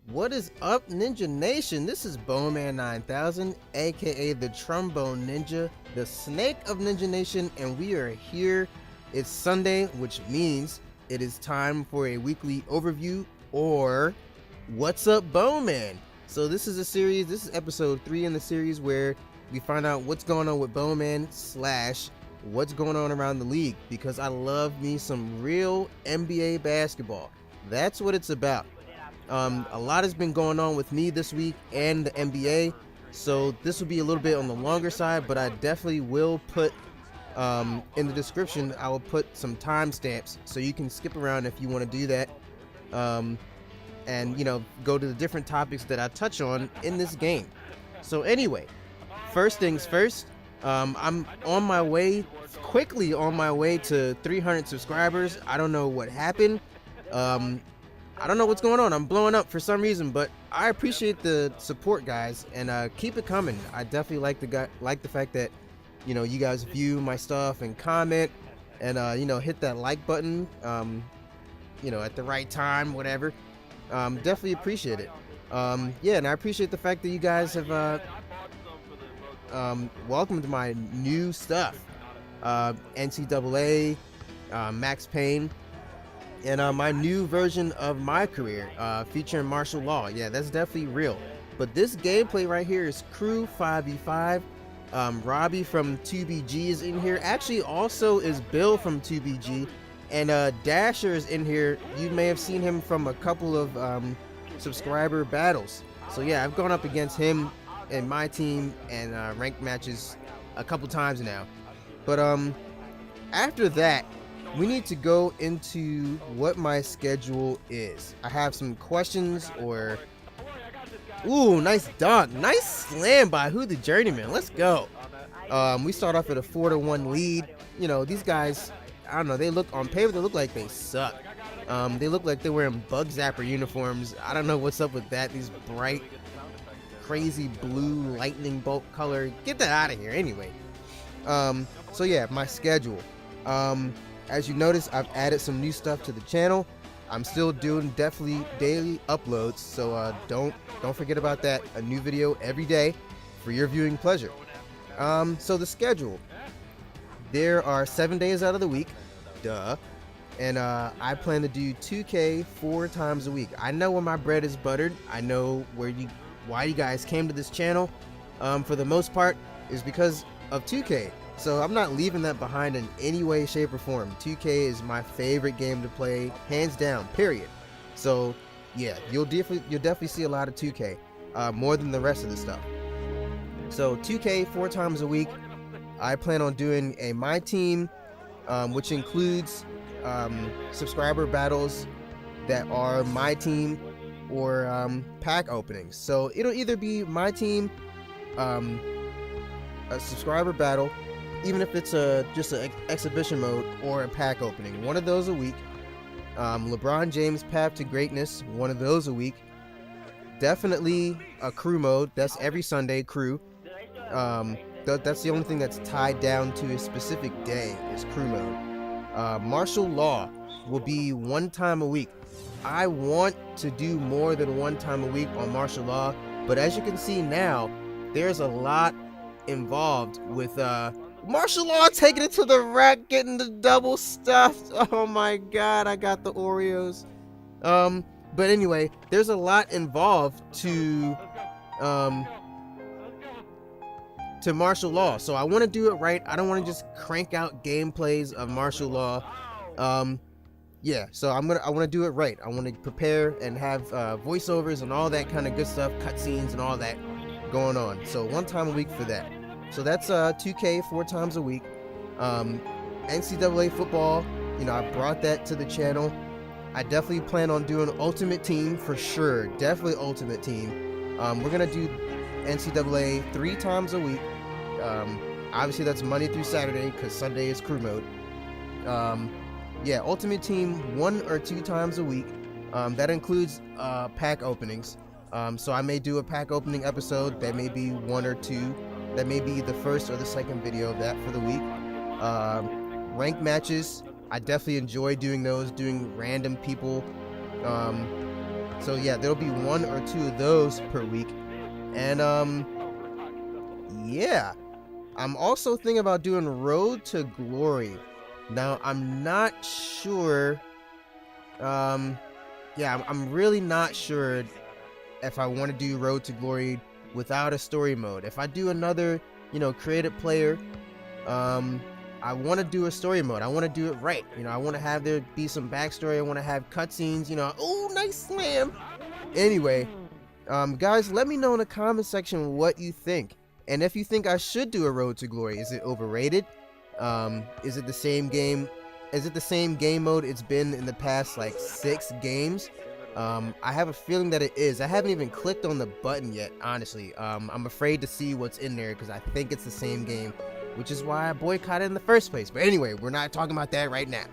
What is up, Ninja Nation? This is Boneman 9000, aka the Trombone Ninja, the Snake of Ninja Nation, and we are here. It's Sunday, which means it is time for a weekly overview, or What's Up, Boneman? So this is a series, this is episode 3 in the series where we find out what's going on with Boneman / what's going on around the league, because I love me some real NBA basketball. That's what it's about. A lot has been going on with me this week and the NBA, so this will be a little bit on the longer side, but I definitely will put in the description, I will put some timestamps so you can skip around if you want to do that, and go to the different topics that I touch on in this game. So anyway, first things first, I'm quickly on my way to 300 subscribers. I don't know what happened. I don't know what's going on. I'm blowing up for some reason, but I appreciate the support, guys, and keep it coming. I definitely like the fact that you guys view my stuff and comment, and hit that like button at the right time, whatever. Definitely appreciate it. Yeah, and I appreciate the fact that you guys have welcomed my new stuff, NCAA, Max Payne, and my new version of my career, featuring martial law. Yeah, that's definitely real. But this gameplay right here is crew 5v5. Robbie from 2BG is in here. Actually, also is Bill from 2BG, and Dasher is in here. You may have seen him from a couple of subscriber battles. So yeah, I've gone up against him and my team and ranked matches a couple times now. But after that, we need to go into what my schedule is. I have some questions, or ooh, nice dunk, nice slam by Who the Journeyman. Let's go. We start off at a 4-1 lead. These guys, I don't know, they look on paper, they look like they suck. They look like they're wearing Bug Zapper uniforms. I don't know what's up with that. These bright, crazy blue lightning bolt color. Get that out of here anyway. So yeah, my schedule. As you notice, I've added some new stuff to the channel. I'm still doing definitely daily uploads, so don't forget about that. A new video every day for your viewing pleasure. So the schedule. There are 7 days out of the week, duh, and I plan to do 2K 4 times a week. I know where my bread is buttered. I know why you guys came to this channel. For the most part, is because of 2K. So I'm not leaving that behind in any way, shape, or form. 2K is my favorite game to play, hands down, period. So yeah, you'll definitely see a lot of 2K, more than the rest of the stuff. So 2K 4 times a week. I plan on doing a My Team, which includes subscriber battles that are My Team or pack openings. So it'll either be My Team, a subscriber battle, even if it's just an exhibition mode, or a pack opening. One of those a week. LeBron James Path to Greatness, one of those a week. Definitely a crew mode. That's every Sunday, crew. That's the only thing that's tied down to a specific day, is crew mode. Martial law will be 1 time a week. I want to do more than 1 time a week on martial law, but as you can see now, there's a lot involved with martial law, taking it to the rack, getting the double stuffed. Oh my god, I got the Oreos. But anyway, there's a lot involved to martial law, so I want to do it right. I don't want to just crank out gameplays of martial law. Yeah, so I want to do it right. I want to prepare and have voiceovers and all that kind of good stuff, cutscenes and all that going on. So 1 time a week for that. So that's 2K 4 times a week. NCAA football, I brought that to the channel. I definitely plan on doing Ultimate Team for sure. Definitely Ultimate Team. We're gonna do NCAA 3 times a week. Obviously that's Monday through Saturday, because Sunday is crew mode. Yeah, Ultimate Team 1 or 2 times a week. That includes pack openings. So I may do a pack opening episode. That may be 1 or 2. That may be the first or the second video of that for the week. Ranked matches, I definitely enjoy doing those, doing random people So yeah, there'll be 1 or 2 of those per week. And yeah, I'm also thinking about doing Road to Glory. Now I'm not sure. Yeah, I'm really not sure if I want to do Road to Glory without a story mode. If I do another, creative player, I want to do a story mode. I want to do it right. I want to have there be some backstory. I want to have cutscenes. Oh, nice slam. Anyway, guys, let me know in the comment section what you think, and if you think I should do a Road to Glory. Is it overrated? Is it the same game? Is it the same game mode it's been in the past like 6 games? I have a feeling that it is. I haven't even clicked on the button yet, honestly. I'm afraid to see what's in there because I think it's the same game, which is why I boycotted in the first place. But anyway, we're not talking about that right now.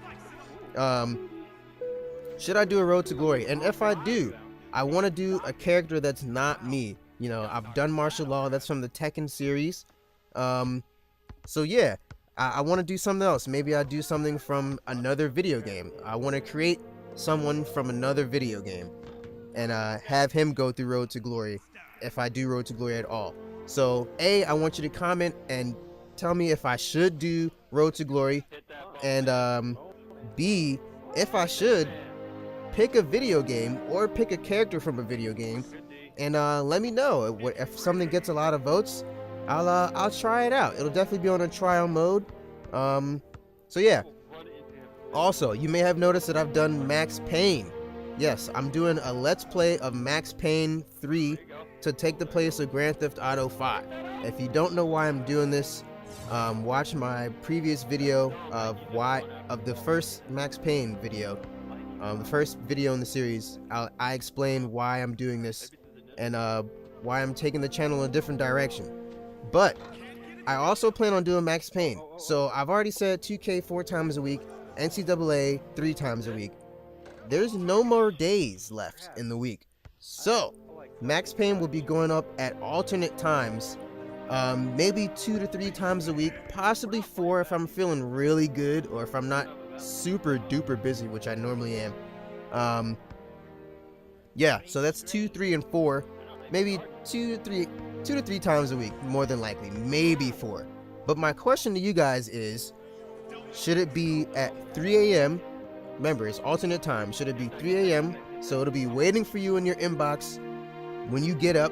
Should I do a Road to Glory? And if I do, I want to do a character that's not me. I've done martial law. That's from the Tekken series. So yeah, I want to do something else. Maybe I'll do something from another video game. I want to create someone from another video game and have him go through Road to Glory if I do Road to Glory at all. So A, I want you to comment and tell me if I should do Road to Glory, and B, if I should pick a video game or pick a character from a video game, and let me know. If something gets a lot of votes, I'll try it out. It'll definitely be on a trial mode. So yeah. Also, you may have noticed that I've done Max Payne. Yes, I'm doing a Let's Play of Max Payne 3 to take the place of Grand Theft Auto 5. If you don't know why I'm doing this, watch my previous video of the first Max Payne video. The first video in the series. I explain why I'm doing this and why I'm taking the channel in a different direction. But I also plan on doing Max Payne. So I've already said 2K 4 times a week, NCAA 3 times a week. There's no more days left in the week. So Max Payne will be going up at alternate times. Maybe 2 to 3 times a week, possibly 4 if I'm feeling really good or if I'm not super duper busy, which I normally am. Yeah, so that's 2, 3, and 4. Maybe 2 to 3 times a week, more than likely, maybe 4. But my question to you guys is, should it be at 3 a.m.? Remember, it's alternate time. Should it be 3 a.m. so it'll be waiting for you in your inbox when you get up,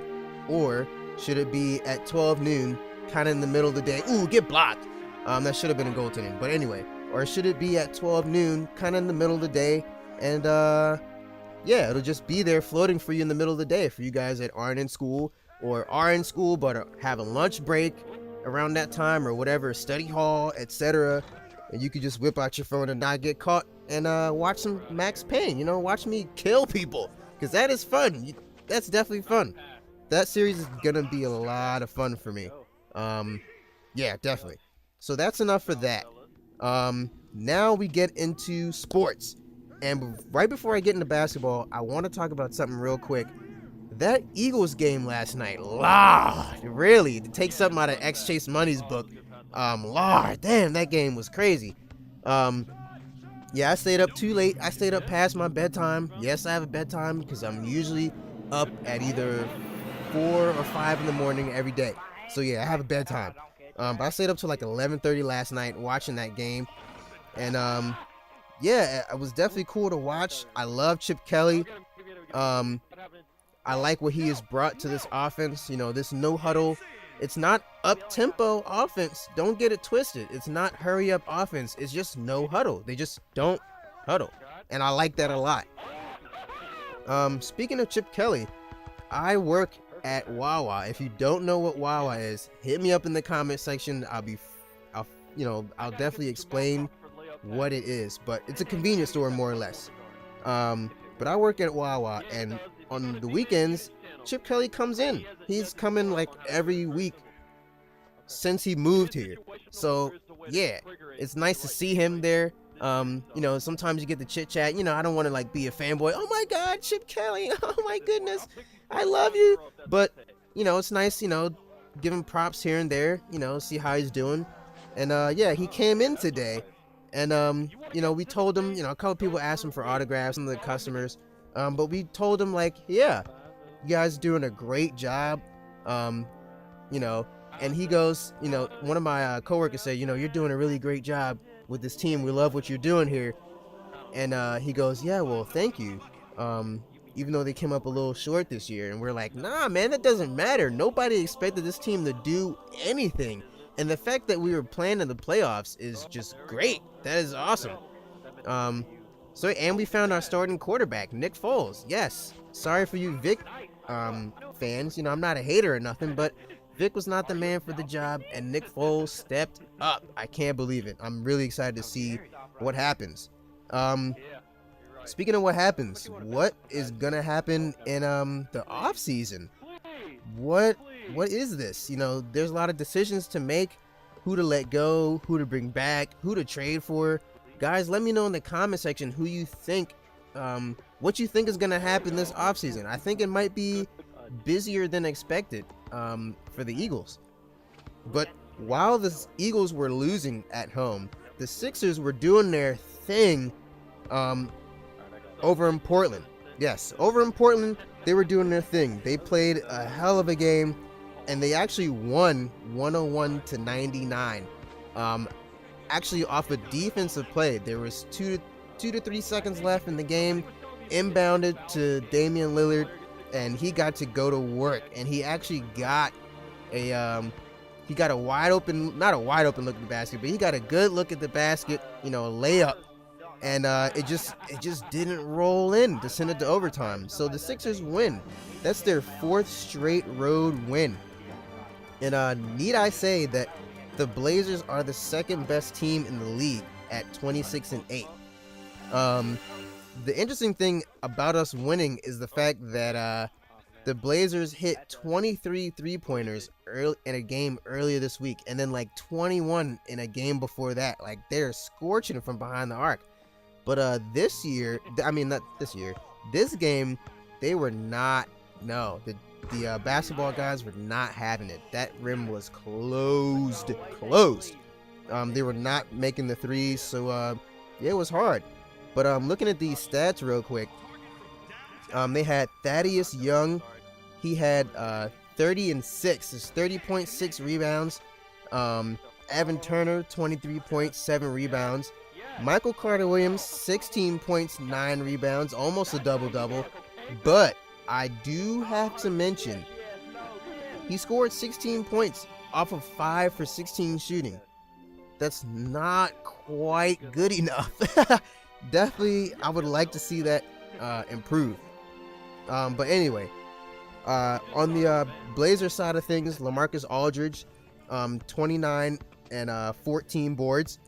or should it be at 12 noon, kind of in the middle of the day? Ooh, get blocked. That should have been a goaltending, but anyway. Or should it be at 12 noon, kind of in the middle of the day, and yeah, it'll just be there floating for you in the middle of the day for you guys that aren't in school or are in school but have a lunch break around that time or whatever, study hall, etc. And you could just whip out your phone and not get caught and watch some Max Payne. Watch me kill people, because that is fun. That's definitely fun. That series is gonna be a lot of fun for me. Yeah, definitely. So that's enough for that. Now we get into sports, and right before I get into basketball, I want to talk about something real quick. That Eagles game last night, Lord, really, to take something out of X Chase Money's book, Lord, damn, that game was crazy. Yeah, I stayed up too late. I stayed up past my bedtime. Yes, I have a bedtime because I'm usually up at either 4 or 5 in the morning every day. So yeah, I have a bedtime. But I stayed up till like 11:30 last night watching that game, and yeah, it was definitely cool to watch. I love Chip Kelly. I like what he has brought to this offense. This no huddle. It's not up-tempo offense. Don't get it twisted. It's not hurry-up offense. It's just no huddle. They just don't huddle, and I like that a lot. Speaking of Chip Kelly, I work at Wawa. If you don't know what Wawa is, hit me up in the comment section. I'll definitely explain what it is, but it's a convenience store more or less. But I work at Wawa, and on the weekends, Chip Kelly comes in. He's coming like every week since he moved here. So yeah, it's nice to see him there. Sometimes you get the chit chat. I don't want to like be a fanboy. Oh my God, Chip Kelly. Oh my goodness, I love you. But it's nice. Give him props here and there. See how he's doing. And yeah, he came in today, and we told him. A couple people asked him for autographs. Some of the customers. But we told him like, yeah, you guys doing a great job. You know, and he goes, one of my coworkers said, you're doing a really great job with this team. We love what you're doing here. And he goes, yeah, well, thank you. Even though they came up a little short this year. And we're like, nah, man, that doesn't matter. Nobody expected this team to do anything. And the fact that we were playing in the playoffs is just great. That is awesome. And we found our starting quarterback, Nick Foles. Yes. Sorry for you Vic fans. I'm not a hater or nothing, but Vic was not the man for the job, and Nick Foles stepped up. I can't believe it. I'm really excited to see what happens. Speaking of what happens, what is gonna happen in the off season? What is this? There's a lot of decisions to make. Who to let go, who to bring back, who to trade for. Guys, let me know in the comment section who you think, what you think is gonna happen this off season. I think it might be busier than expected for the Eagles. But while the Eagles were losing at home, the Sixers were doing their thing over in Portland. Yes, over in Portland, they were doing their thing. They played a hell of a game, and they actually won 101-99. Actually, off a defensive play, there was 2 to 3 seconds left in the game. Inbounded to Damian Lillard, and he got to go to work. And he actually got a wide open, not a wide open look at the basket, but he got a good look at the basket, a layup. And it just didn't roll in to send it to overtime. So the Sixers win. That's their 4th straight road win. And need I say that the Blazers are the 2nd best team in the league at 26-8. The interesting thing about us winning is the fact that the Blazers hit 23 three-pointers in a game earlier this week, and then like 21 in a game before that. Like, they're scorching from behind the arc. But this game, they were not. No, the basketball guys were not having it. That rim was closed. They were not making the threes, so yeah, it was hard. But looking at these stats real quick, they had Thaddeus Young. He had 30 and 6. It's 30.6 rebounds. Evan Turner, 23.7 rebounds. Michael Carter Williams, 16 points, 9 rebounds, almost a double-double. But I do have to mention, he scored 16 points off of 5 for 16 shooting. That's not quite good enough. Definitely, I would like to see that improve. But anyway, on the Blazer side of things, LaMarcus Aldridge, 29 and 14 boards.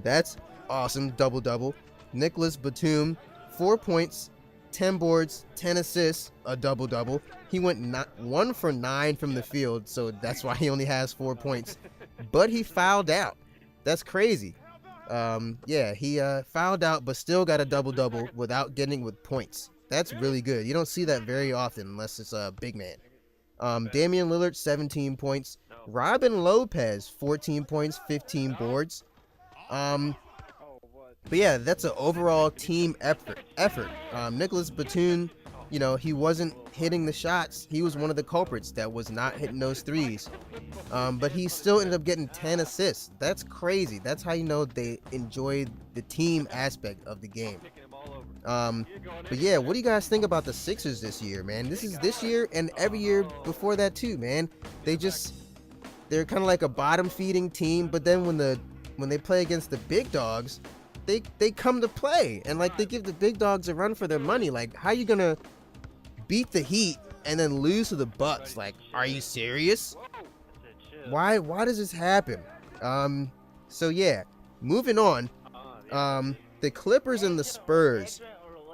That's awesome, double-double. Nicholas Batum, 4 points, 10 boards, 10 assists, a double-double. He went 1 for 9 from the field, so that's why he only has 4 points. But he fouled out. That's crazy. Yeah, he fouled out, but still got a double-double without getting with points. That's really good. You don't see that very often unless it's a big man. Damian Lillard, 17 points. Robin Lopez, 14 points, 15 boards. But yeah, that's an overall team effort. Nicholas Batum, he wasn't hitting the shots. He was one of the culprits that was not hitting those threes. But he still ended up getting 10 assists. That's crazy. That's how you know they enjoyed the team aspect of the game. But yeah, what do you guys think about the Sixers this year, man? This is this year and every year before that too, man. They're kind of like a bottom feeding team, but then when they play against the big dogs, they come to play, and like they give the big dogs a run for their money. Like, how you gonna beat the Heat and then lose to the Bucks? Like, are you serious? Why does this happen? So yeah, moving on. The Clippers and the Spurs.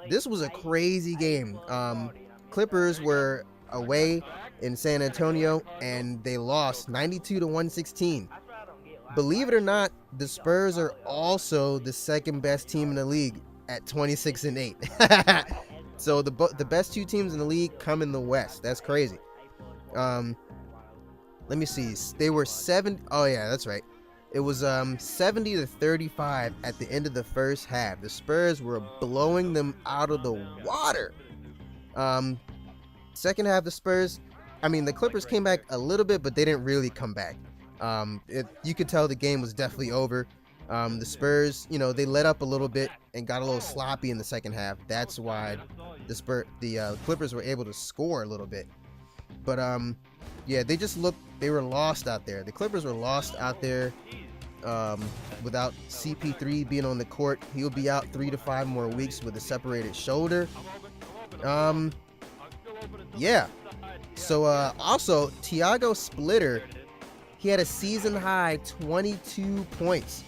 This was a crazy game. Clippers were away in San Antonio, and they lost 92-116. Believe it or not, the Spurs are also the 2nd best team in the league at 26-8. So the best 2 teams in the league come in the West. That's crazy. Let me see. They were 7. Oh yeah, that's right. It was 70-35 at the end of the first half. The Spurs were blowing them out of the water. Second half, the Spurs, I mean, the Clippers came back a little bit, but they didn't really come back. You could tell the game was definitely over. The Spurs, they let up a little bit and got a little sloppy in the second half. That's why the Clippers were able to score a little bit. But yeah, they were lost out there. The Clippers were lost out there without CP3 being on the court. He'll be out 3 to 5 more weeks with a separated shoulder. Yeah. So also Thiago Splitter, he had a season high 22 points.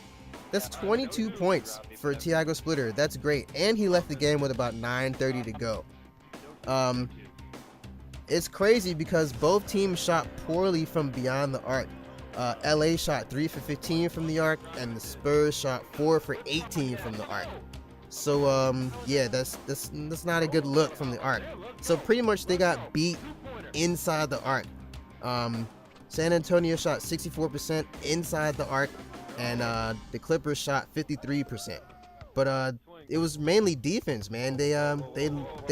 That's 22 points for Thiago Splitter. That's great. And he left the game with about 9:30 to go. It's crazy because both teams shot poorly from beyond the arc. LA shot 3 for 15 from the arc, and the Spurs shot 4 for 18 from the arc. So yeah, that's not a good look from the arc. So pretty much they got beat inside the arc. San Antonio shot 64% inside the arc, and the Clippers shot 53%. But it was mainly defense, man. They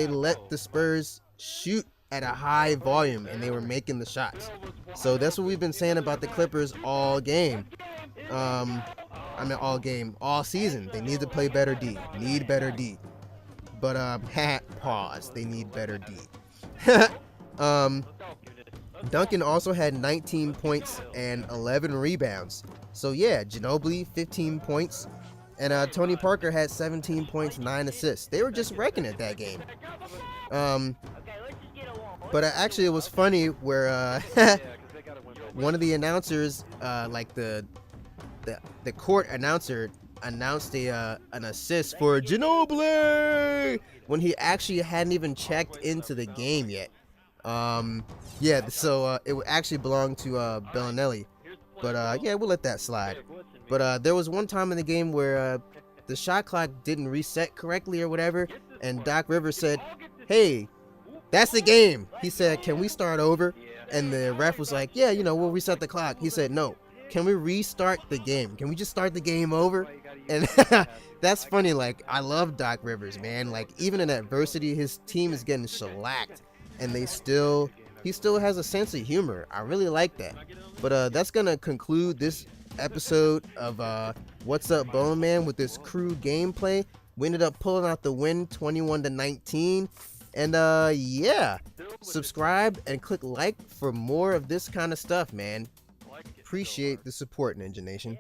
let the Spurs shoot at a high volume, and they were making the shots. So that's what we've been saying about the Clippers all game. All season. They need to play better D. Need better D. But pause. They need better D. Duncan also had 19 points and 11 rebounds. So yeah, Ginobili 15 points, and Tony Parker had 17 points, 9 assists. They were just wrecking it that game. But actually, it was funny where one of the announcers, like the court announcer, announced an assist for Ginobili when he actually hadn't even checked into the game yet. Yeah, so it actually belonged to Bellinelli. But yeah, we'll let that slide. But there was one time in the game where the shot clock didn't reset correctly or whatever, and Doc Rivers said, "Hey, that's the game." He said, "Can we start over?" And the ref was like, "Yeah, we'll reset the clock." He said, "No, can we restart the game? Can we just start the game over?" And that's funny. Like, I love Doc Rivers, man. Like, even in adversity, his team is getting shellacked, and he still has a sense of humor. I really like that. But that's gonna conclude this episode of What's Up Boneman with this crew gameplay. We ended up pulling out the win 21-19. And yeah, subscribe and click like for more of this kind of stuff, man. Appreciate the support, Ninja Nation.